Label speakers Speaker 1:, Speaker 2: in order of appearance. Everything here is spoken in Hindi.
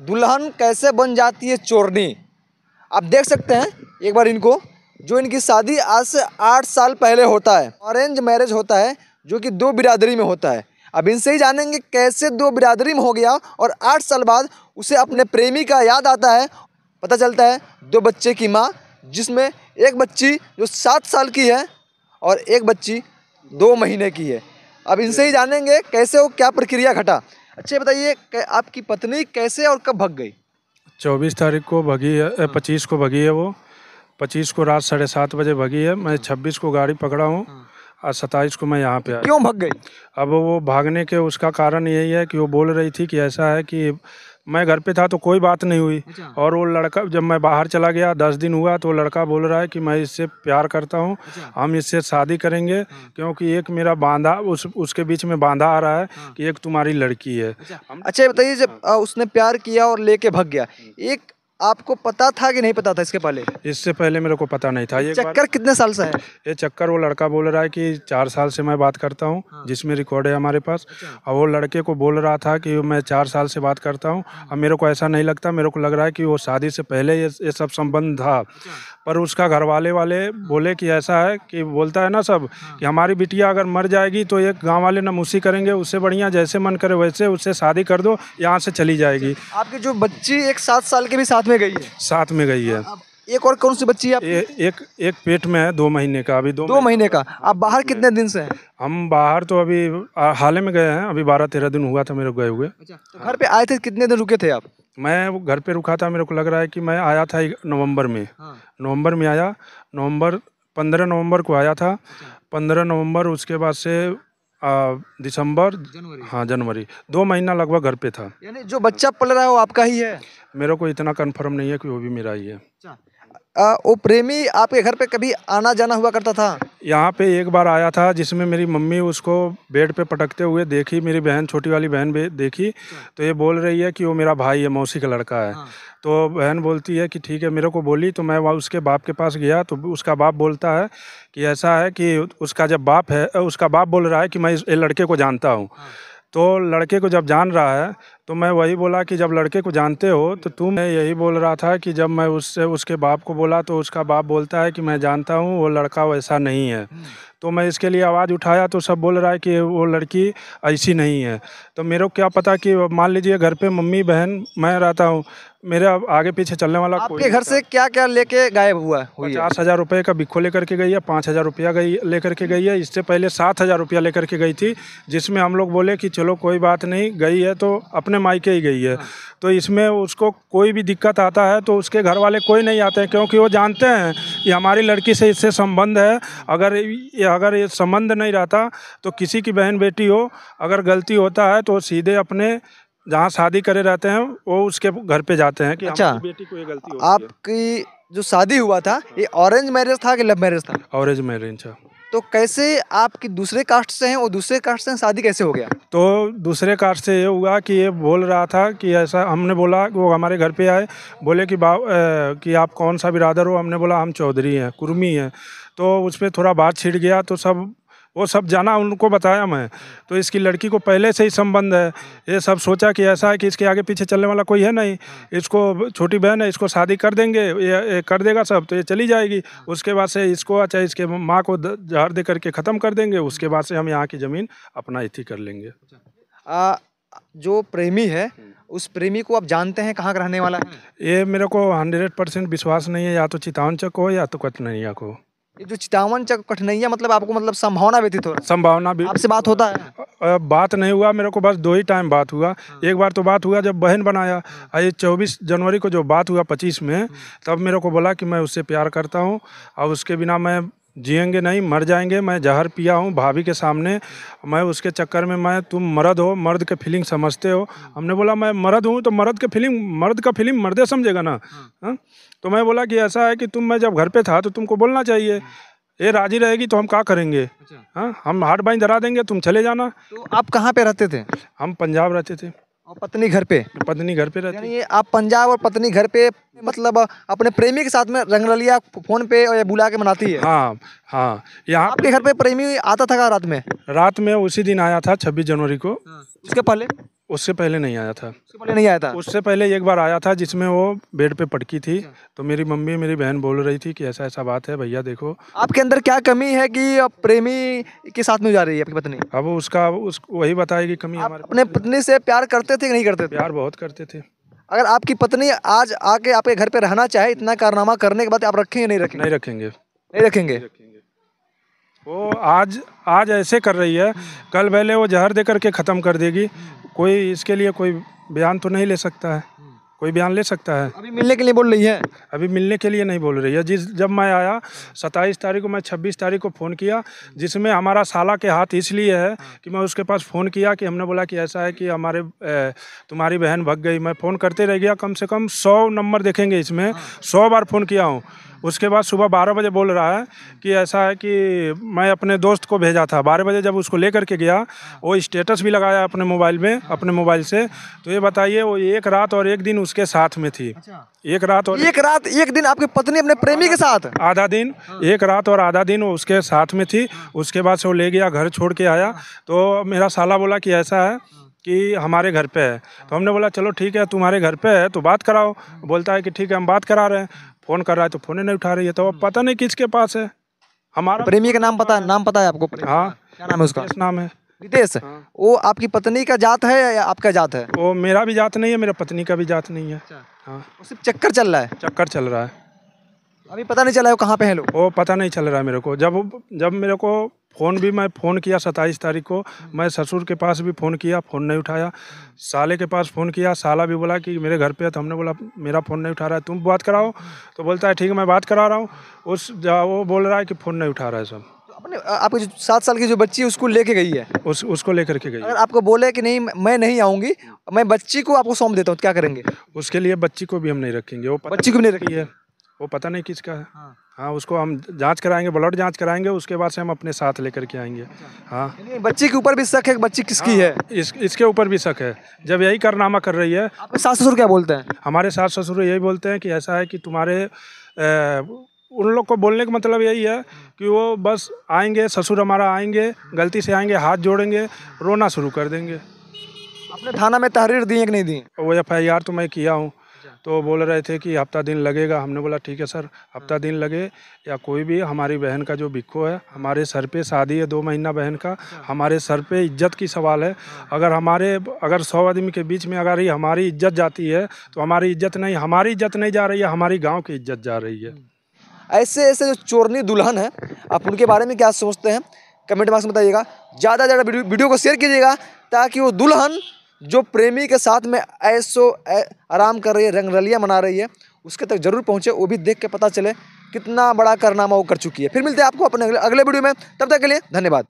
Speaker 1: दुल्हन कैसे बन जाती है चोरनी। आप देख सकते हैं एक बार इनको, जो इनकी शादी आज से 8 साल पहले होता है। अरेंज मैरिज होता है जो कि 2 बिरादरी में होता है। अब इनसे ही जानेंगे कैसे 2 बिरादरी में हो गया और 8 साल बाद उसे अपने प्रेमी का याद आता है। पता चलता है 2 बच्चे की माँ, जिसमें एक बच्ची जो 7 साल की है और एक बच्ची 2 महीने की है। अब इनसे ही जानेंगे कैसे वो क्या प्रक्रिया घटा। अच्छा बताइए आपकी पत्नी कैसे और कब भाग गई।
Speaker 2: 24 तारीख को भगी है, 25 को भगी है वो। 25 को रात 7:30 बजे भगी है। मैं 26 को गाड़ी पकड़ा हूँ और 27 को मैं यहाँ पे आया।
Speaker 1: क्यों भाग गई।
Speaker 2: अब वो भागने के उसका कारण यही है कि वो बोल रही थी कि ऐसा है कि मैं घर पे था तो कोई बात नहीं हुई। और वो लड़का जब मैं बाहर चला गया 10 दिन हुआ तो लड़का बोल रहा है कि मैं इससे प्यार करता हूँ, हम इससे शादी करेंगे, क्योंकि एक मेरा बांधा उसके बीच में बांधा आ रहा है कि एक तुम्हारी लड़की है।
Speaker 1: अच्छा बताइए, जब उसने प्यार किया और लेके भाग गया, एक आपको पता था कि नहीं पता था इसके पहले।
Speaker 2: इससे पहले मेरे को पता नहीं था। ये
Speaker 1: चक्कर कितने साल से है।
Speaker 2: ये चक्कर वो लड़का बोल रहा है कि 4 साल से मैं बात करता हूँ, जिसमें रिकॉर्ड है हमारे पास। और वो लड़के को बोल रहा था कि मैं 4 साल से बात करता हूँ। अब मेरे को ऐसा नहीं लगता, मेरे को लग रहा है कि वो शादी से पहले ये सब संबंध था। पर उसका घर वाले बोले कि ऐसा है कि बोलता है ना सब कि हमारी बिटिया अगर मर जाएगी तो एक गांव वाले नमूसी करेंगे, उससे बढ़िया जैसे मन करे वैसे उससे शादी कर दो, यहाँ से चली जाएगी।
Speaker 1: आपकी जो बच्ची एक 7 साल की भी साथ में गई है।
Speaker 2: साथ में गई है।
Speaker 1: एक और कौन सी बच्ची है
Speaker 2: एक पेट में है 2 महीने का। अभी
Speaker 1: 2 महीने का। आप बाहर कितने दिन से हैं।
Speaker 2: हम बाहर तो अभी हाल ही में गए हैं, अभी 12-13 दिन हुआ था मेरे को गए हुए।
Speaker 1: तो घर पे आए थे, कितने दिन रुके थे आप।
Speaker 2: मैं घर पे रुका था, मेरे को लग रहा है कि मैं आया था नवंबर में। नवंबर में आया, 15 नवंबर को आया था। 15 नवंबर उसके बाद से दिसंबर, हाँ जनवरी, 2 महीना लगभग घर पे था।
Speaker 1: यानी जो बच्चा पल रहा है वो आपका ही है।
Speaker 2: मेरे को इतना कंफर्म नहीं है कि वो भी मेरा ही है।
Speaker 1: वो प्रेमी आपके घर पे कभी आना जाना हुआ करता था।
Speaker 2: यहाँ पे एक बार आया था, जिसमें मेरी मम्मी उसको बेड पे पटकते हुए देखी, मेरी बहन, छोटी वाली बहन देखी। तो ये बोल रही है कि वो मेरा भाई है, मौसी का लड़का है। तो बहन बोलती है कि ठीक है, मेरे को बोली। तो मैं वहाँ उसके बाप के पास गया तो उसका बाप बोलता है कि ऐसा है कि उसका बाप बोल रहा है कि मैं इस लड़के को जानता हूँ। तो लड़के को जब जान रहा है तो मैं वही बोला कि जब लड़के को जानते हो तो तुम। यही बोल रहा था कि जब मैं उसके बाप को बोला तो उसका बाप बोलता है कि मैं जानता हूँ वो लड़का वैसा नहीं है। तो मैं इसके लिए आवाज़ उठाया तो सब बोल रहा है कि वो लड़की ऐसी नहीं है। तो मेरे को क्या पता कि मान लीजिए घर पे मम्मी बहन मैं रहता हूँ, मेरे आगे पीछे चलने वाला
Speaker 1: आपके घर से क्या क्या लेके गायब हुआ।
Speaker 2: 50,000 रुपये का बिक्खो लेकर के गई है, 5,000 रुपया लेकर के गई है। इससे पहले 7,000 रुपया लेकर के गई थी, जिसमें हम लोग बोले कि चलो कोई बात नहीं, गई है तो अपने मायके ही गई है। तो इसमें उसको कोई भी दिक्कत आता है तो उसके घर वाले कोई नहीं आते हैं, क्योंकि वो जानते हैं कि हमारी लड़की से इससे संबंध है। अगर ये संबंध नहीं रहता तो किसी की बहन बेटी हो, अगर गलती होता है तो सीधे अपने जहाँ शादी करे रहते हैं वो उसके घर पे जाते हैं कि हमारी बेटी को ये गलती होती है।
Speaker 1: आपकी जो शादी हुआ था ये ऑरेंज मैरिज था कि लव मैरिज था।
Speaker 2: ऑरेंज मैरिज था।
Speaker 1: तो कैसे आपकी दूसरे कास्ट से हैं, वो दूसरे कास्ट से शादी कैसे हो गया।
Speaker 2: तो दूसरे कास्ट से ये हुआ कि ये बोल रहा था कि ऐसा, हमने बोला कि वो हमारे घर पे आए, बोले कि कि आप कौन सा बिरादर हो। हमने बोला हम चौधरी हैं, कुर्मी हैं। तो उस पर थोड़ा बात छिड़ गया तो वो सब जाना, उनको बताया मैं। तो इसकी लड़की को पहले से ही संबंध है। ये सब सोचा कि ऐसा है कि इसके आगे पीछे चलने वाला कोई है नहीं, इसको छोटी बहन है, इसको शादी कर देंगे, ये कर देगा सब तो ये चली जाएगी। उसके बाद से इसको अच्छा इसके माँ को जहर दे करके ख़त्म कर देंगे। उसके बाद से हम यहाँ की ज़मीन अपना इथी कर लेंगे।
Speaker 1: जो प्रेमी है उस प्रेमी को आप जानते हैं कहाँ का रहने वाला है।
Speaker 2: ये मेरे को 100% विश्वास नहीं है, या तो चितावन चक हो या तो कठनैया को।
Speaker 1: ये जो चितावन चक कठनैया, मतलब आपको मतलब संभावना व्यतीत हो।
Speaker 2: संभावना भी।
Speaker 1: आपसे बात होता है।
Speaker 2: बात नहीं हुआ, मेरे को बस 2 ही टाइम बात हुआ। एक बार तो बात हुआ जब बहन बनाया, ये 24 जनवरी को जो बात हुआ 25 में, तब मेरे को बोला कि मैं उससे प्यार करता हूँ और उसके बिना मैं जिएंगे नहीं, मर जाएंगे। मैं जहर पिया हूँ भाभी के सामने, मैं उसके चक्कर में तुम मर्द हो, मर्द के फीलिंग समझते हो। हमने बोला मैं मर्द हूँ तो मर्द का फीलिंग मर्दे समझेगा ना। तो मैं बोला कि ऐसा है कि मैं जब घर पे था तो तुमको बोलना चाहिए। ये राजी रहेगी तो हम क्या करेंगे। हाँ, हम हाथ बाई धरा देंगे, तुम चले जाना।
Speaker 1: तो आप कहाँ पे रहते थे।
Speaker 2: हम पंजाब रहते थे।
Speaker 1: और पत्नी घर पे।
Speaker 2: पत्नी घर पे रहती।
Speaker 1: यानी आप पंजाब और पत्नी घर पे, मतलब अपने प्रेमी के साथ में रंगरलिया फोन पे और बुला के मनाती है।
Speaker 2: हाँ हाँ। यहाँ
Speaker 1: आपके घर पे प्रेमी आता था रात में।
Speaker 2: रात में उसी दिन आया था 26 जनवरी को।
Speaker 1: उसके पहले
Speaker 2: उससे पहले नहीं आया था।
Speaker 1: उससे पहले नहीं आया था?
Speaker 2: उससे पहले एक बार आया था जिसमें वो बेड पे पटकी थी, तो मेरी मम्मी मेरी बहन बोल रही थी कि ऐसा ऐसा बात है भैया देखो।
Speaker 1: आपके अंदर क्या कमी है कि अब प्रेमी के साथ में जा रही है आपकी पत्नी?
Speaker 2: अब वही बताएगी कमी
Speaker 1: आप
Speaker 2: हमारे।
Speaker 1: अपने पत्नी से प्यार करते थे कि नहीं करते थे?
Speaker 2: प्यार बहुत करते थे।
Speaker 1: अगर आपकी पत्नी आज आके आपके घर पे रहना चाहे, इतना कारनामा करने के बाद आप रखेंगे नहीं रखेंगे?
Speaker 2: नहीं रखेंगे।
Speaker 1: नहीं रखेंगे।
Speaker 2: वो आज ऐसे कर रही है, कल पहले वो जहर दे करके ख़त्म कर देगी। कोई इसके लिए कोई बयान तो नहीं ले सकता है, कोई बयान ले सकता है?
Speaker 1: अभी मिलने के लिए बोल रही है?
Speaker 2: अभी मिलने के लिए नहीं बोल रही है। जब मैं आया 27 तारीख को, मैं 26 तारीख को फ़ोन किया, जिसमें हमारा साला के हाथ इसलिए है कि मैं उसके पास फ़ोन किया कि हमने बोला कि ऐसा है कि तुम्हारी बहन भाग गई। मैं फ़ोन करते रह गया, कम से कम 100 नंबर देखेंगे इसमें, 100 बार फ़ोन किया हूँ। उसके बाद सुबह 12 बजे बोल रहा है कि ऐसा है कि मैं अपने दोस्त को भेजा था। 12 बजे जब उसको लेकर के गया, वो स्टेटस भी लगाया अपने मोबाइल में, अपने मोबाइल से। तो ये बताइए, वो एक रात और एक दिन उसके साथ में थी। एक रात एक दिन आपकी पत्नी अपने प्रेमी के साथ? आधा दिन, एक रात और आधा दिन वो उसके साथ में थी। उसके बाद से वो ले गया, घर छोड़ के आया। तो मेरा साला बोला कि ऐसा है कि हमारे घर पे है। तो हमने बोला चलो ठीक है, तुम्हारे घर पे है तो बात कराओ। बोलता है कि ठीक है हम बात करा रहे हैं। फ़ोन कर रहा है तो फ़ोन नहीं उठा रही है, तो अब पता नहीं किसके पास है। हमारा
Speaker 1: प्रेमी का नाम पता है आपको?
Speaker 2: हाँ,
Speaker 1: क्या नाम है उसका?
Speaker 2: रितेश नाम है।
Speaker 1: रितेश? वो आपकी पत्नी का जात है या आपका जात है?
Speaker 2: वो मेरा भी जात नहीं है, मेरा पत्नी का भी जात नहीं है। हाँ,
Speaker 1: वो सिर्फ चक्कर चल रहा है?
Speaker 2: चक्कर चल रहा है।
Speaker 1: अभी पता नहीं चला है वो कहाँ पे है लोग?
Speaker 2: वो पता नहीं चल रहा है मेरे को। जब मेरे को मैं फ़ोन किया 27 तारीख को, मैं ससुर के पास भी फ़ोन किया, फ़ोन नहीं उठाया। साले के पास फ़ोन किया, साला भी बोला कि मेरे घर पे है। तो हमने बोला मेरा फ़ोन नहीं उठा रहा है, तुम बात कराओ। तो बोलता है ठीक है मैं बात करा रहा हूँ। वो बोल रहा है कि फ़ोन नहीं उठा रहा है सब।
Speaker 1: तो अपने आपकी जो 7 साल की जो बच्ची है उसको लेके गई है?
Speaker 2: उसको लेकर के गई।
Speaker 1: अगर आपको बोले कि नहीं मैं नहीं आऊँगी, मैं बच्ची को आपको सौंप देता हूँ, तो क्या करेंगे?
Speaker 2: उसके लिए बच्ची को भी हम नहीं रखेंगे। वो
Speaker 1: बच्ची को भी नहीं रखी
Speaker 2: है, वो पता नहीं किसका है। हाँ, उसको हम जांच कराएंगे, ब्लड जांच कराएंगे, उसके बाद से हम अपने साथ लेकर के आएंगे। हाँ,
Speaker 1: बच्ची के ऊपर भी शक है कि बच्ची किसकी है?
Speaker 2: इसके ऊपर भी शक है। जब यही कारनामा कर रही है।
Speaker 1: आपके सास ससुर क्या बोलते हैं?
Speaker 2: हमारे सास ससुर यही बोलते हैं कि ऐसा है कि तुम्हारे उन लोग को बोलने का मतलब यही है कि वो बस आएंगे, ससुर हमारा आएंगे, गलती से आएंगे, हाथ जोड़ेंगे, रोना शुरू कर देंगे।
Speaker 1: आपने थाना में तहरीर दी है कि नहीं दी?
Speaker 2: वो FIR तो मैं किया हूँ। तो बोल रहे थे कि हफ्ता दिन लगेगा। हमने बोला ठीक है सर, हफ्ता दिन लगे या कोई भी, हमारी बहन का जो बिक्को है, हमारे सर पे शादी है 2 महीना बहन का, हमारे सर पे इज्जत की सवाल है। अगर 100 आदमी के बीच में अगर ये हमारी इज्जत जाती है तो हमारी इज्जत नहीं जा रही है, हमारी गाँव की इज्जत जा रही है।
Speaker 1: ऐसे ऐसे जो चोरनी दुल्हन है, आप उनके बारे में क्या सोचते हैं? कमेंट बॉक्स में बताइएगा। ज़्यादा से ज़्यादा वीडियो को शेयर कीजिएगा ताकि वो दुल्हन जो प्रेमी के साथ में आराम कर रही है, रंगरलियाँ मना रही है, उसके तक जरूर पहुँचे। वो भी देख के पता चले कितना बड़ा कारनामा वो कर चुकी है। फिर मिलते हैं आपको अपने अगले वीडियो में, तब तक के लिए धन्यवाद।